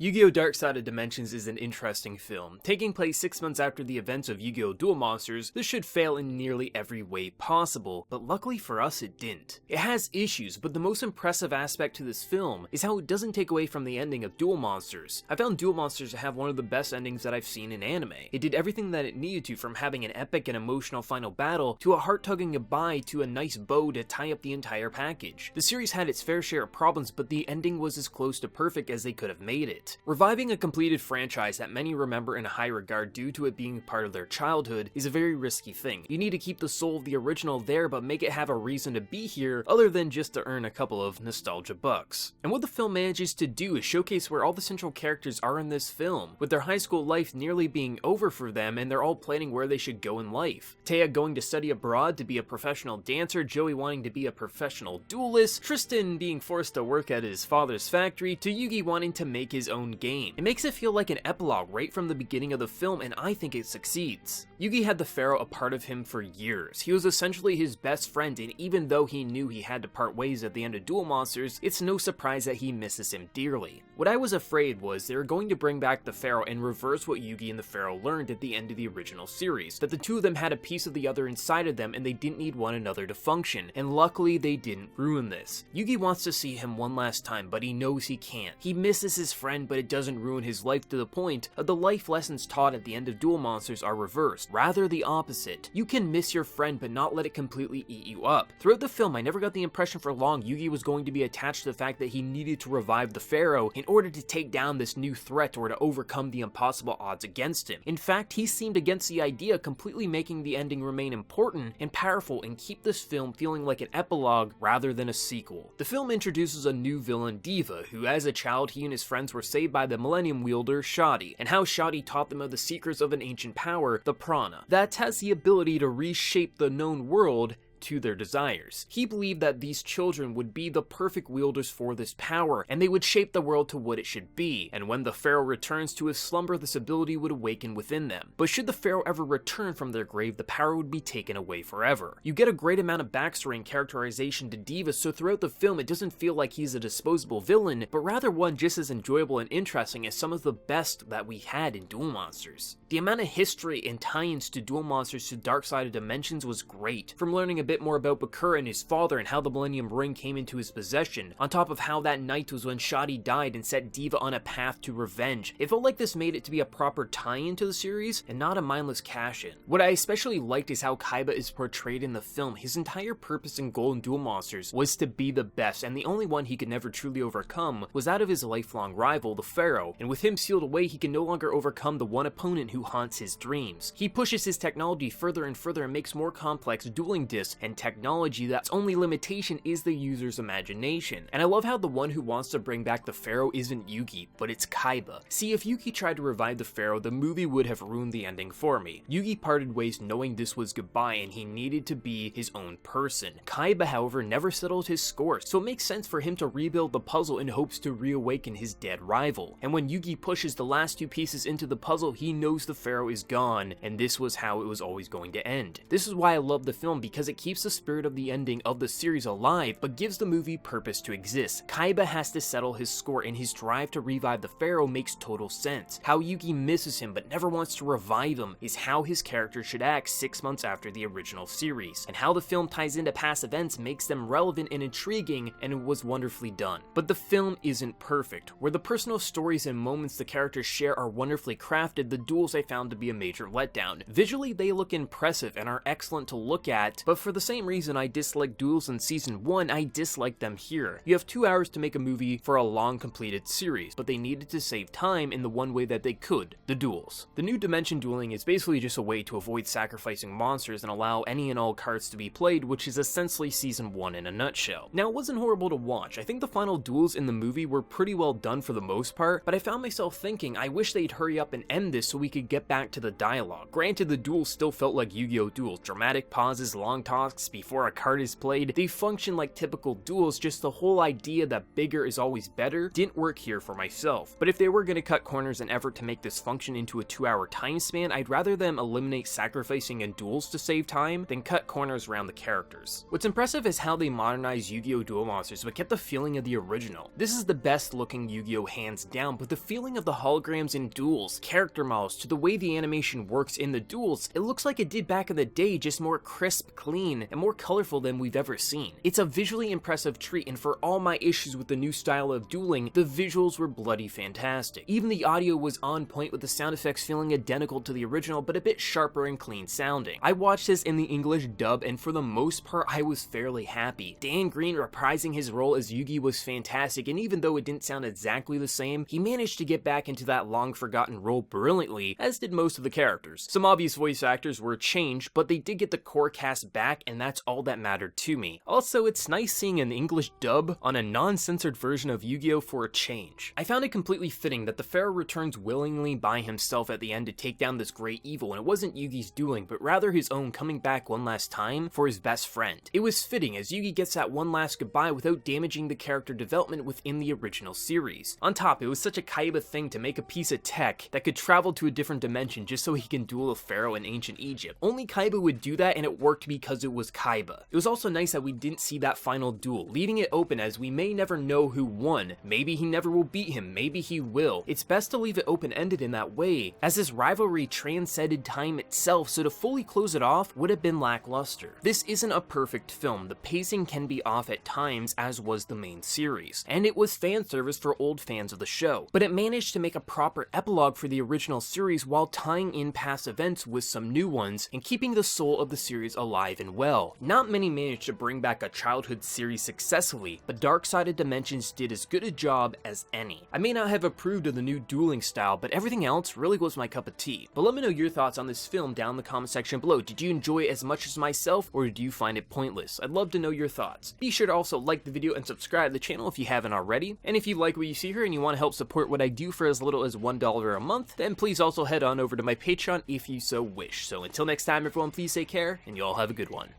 Yu-Gi-Oh! Dark Side of Dimensions is an interesting film. Taking place 6 months after the events of Yu-Gi-Oh! Duel Monsters, this should fail in nearly every way possible, but luckily for us it didn't. It has issues, but the most impressive aspect to this film is how it doesn't take away from the ending of Duel Monsters. I found Duel Monsters to have one of the best endings that I've seen in anime. It did everything that it needed to, from having an epic and emotional final battle, to a heart-tugging goodbye, to a nice bow to tie up the entire package. The series had its fair share of problems, but the ending was as close to perfect as they could have made it. Reviving a completed franchise that many remember in high regard due to it being part of their childhood is a very risky thing. You need to keep the soul of the original there, but make it have a reason to be here other than just to earn a couple of nostalgia bucks. And what the film manages to do is showcase where all the central characters are in this film, with their high school life nearly being over for them and they're all planning where they should go in life. Taya going to study abroad to be a professional dancer, Joey wanting to be a professional duelist, Tristan being forced to work at his father's factory, to Yugi wanting to make his own game. It makes it feel like an epilogue right from the beginning of the film, and I think it succeeds. Yugi had the Pharaoh a part of him for years. He was essentially his best friend, and even though he knew he had to part ways at the end of Duel Monsters, it's no surprise that he misses him dearly. What I was afraid was they were going to bring back the Pharaoh and reverse what Yugi and the Pharaoh learned at the end of the original series, that the two of them had a piece of the other inside of them and they didn't need one another to function, and luckily they didn't ruin this. Yugi wants to see him one last time, but he knows he can't. He misses his friend, but it doesn't ruin his life to the point of the life lessons taught at the end of Duel Monsters are reversed, rather the opposite. You can miss your friend but not let it completely eat you up. Throughout the film, I never got the impression for long Yugi was going to be attached to the fact that he needed to revive the Pharaoh in order to take down this new threat or to overcome the impossible odds against him. In fact, he seemed against the idea, completely making the ending remain important and powerful and keep this film feeling like an epilogue rather than a sequel. The film introduces a new villain, Deva, who as a child he and his friends were saved by the Millennium Wielder, Shoddy, and how Shoddy taught them of the secrets of an ancient power, the Prana, that has the ability to reshape the known world to their desires. He believed that these children would be the perfect wielders for this power, and they would shape the world to what it should be, and when the Pharaoh returns to his slumber, this ability would awaken within them. But should the Pharaoh ever return from their grave, the power would be taken away forever. You get a great amount of backstory and characterization to Deva, so throughout the film it doesn't feel like he's a disposable villain, but rather one just as enjoyable and interesting as some of the best that we had in Duel Monsters. The amount of history and tie-ins to Duel Monsters to Dark Side of Dimensions was great, from learning a bit more about Bakura and his father and how the Millennium Ring came into his possession, on top of how that night was when Shoddy died and set Deva on a path to revenge. It felt like this made it to be a proper tie-in to the series and not a mindless cash-in. What I especially liked is how Kaiba is portrayed in the film. His entire purpose and goal in Duel Monsters was to be the best, and the only one he could never truly overcome was that of his lifelong rival, the Pharaoh, and with him sealed away he can no longer overcome the one opponent who haunts his dreams. He pushes his technology further and further and makes more complex dueling discs and technology that's only limitation is the user's imagination. And I love how the one who wants to bring back the Pharaoh isn't Yugi, but it's Kaiba. See, if Yugi tried to revive the Pharaoh, the movie would have ruined the ending for me. Yugi parted ways knowing this was goodbye and he needed to be his own person. Kaiba, however, never settled his score, so it makes sense for him to rebuild the puzzle in hopes to reawaken his dead rival. And when Yugi pushes the last two pieces into the puzzle, he knows the Pharaoh is gone, and this was how it was always going to end. This is why I love the film, because it keeps the spirit of the ending of the series alive, but gives the movie purpose to exist. Kaiba has to settle his score, and his drive to revive the Pharaoh makes total sense. How Yugi misses him but never wants to revive him is how his character should act 6 months after the original series, and how the film ties into past events makes them relevant and intriguing, and it was wonderfully done. But the film isn't perfect. Where the personal stories and moments the characters share are wonderfully crafted, the duels I found to be a major letdown. Visually they look impressive and are excellent to look at, but for the same reason I disliked Duels in Season 1, I dislike them here. You have 2 hours to make a movie for a long completed series, but they needed to save time in the one way that they could, the duels. The new dimension dueling is basically just a way to avoid sacrificing monsters and allow any and all cards to be played, which is essentially Season 1 in a nutshell. Now, it wasn't horrible to watch. I think the final duels in the movie were pretty well done for the most part, but I found myself thinking I wish they'd hurry up and end this so we could get back to the dialogue. Granted, the duels still felt like Yu-Gi-Oh! Duels, dramatic pauses, long talks, procs before a card is played, they function like typical duels, just the whole idea that bigger is always better didn't work here for myself. But if they were going to cut corners in effort to make this function into a 2-hour time span, I'd rather them eliminate sacrificing in duels to save time than cut corners around the characters. What's impressive is how they modernized Yu-Gi-Oh! Duel Monsters but kept the feeling of the original. This is the best looking Yu-Gi-Oh! Hands down, but the feeling of the holograms in duels, character models, to the way the animation works in the duels, it looks like it did back in the day, just more crisp, clean, and more colorful than we've ever seen. It's a visually impressive treat, and for all my issues with the new style of dueling, the visuals were bloody fantastic. Even the audio was on point, with the sound effects feeling identical to the original but a bit sharper and clean sounding. I watched this in the English dub, and for the most part I was fairly happy. Dan Green reprising his role as Yugi was fantastic, and even though it didn't sound exactly the same, he managed to get back into that long forgotten role brilliantly, as did most of the characters. Some obvious voice actors were changed, but they did get the core cast back, and that's all that mattered to me. Also, it's nice seeing an English dub on a non-censored version of Yu-Gi-Oh! For a change. I found it completely fitting that the Pharaoh returns willingly by himself at the end to take down this great evil, and it wasn't Yugi's doing, but rather his own coming back one last time for his best friend. It was fitting, as Yugi gets that one last goodbye without damaging the character development within the original series. On top, it was such a Kaiba thing to make a piece of tech that could travel to a different dimension just so he can duel a pharaoh in ancient Egypt. Only Kaiba would do that, and it worked because it was Kaiba. It was also nice that we didn't see that final duel, leaving it open as we may never know who won. Maybe he never will beat him, maybe he will. It's best to leave it open-ended in that way, as this rivalry transcended time itself, so to fully close it off would have been lackluster. This isn't a perfect film, the pacing can be off at times, as was the main series, and it was fan service for old fans of the show, but it managed to make a proper epilogue for the original series while tying in past events with some new ones and keeping the soul of the series alive and well. Not many managed to bring back a childhood series successfully, but Dark-Sided Dimensions did as good a job as any. I may not have approved of the new dueling style, but everything else really was my cup of tea. But let me know your thoughts on this film down in the comment section below. Did you enjoy it as much as myself, or did you find it pointless? I'd love to know your thoughts. Be sure to also like the video and subscribe to the channel if you haven't already. And if you like what you see here and you want to help support what I do for as little as $1 a month, then please also head on over to my Patreon if you so wish. So until next time everyone, please take care, and you all have a good one.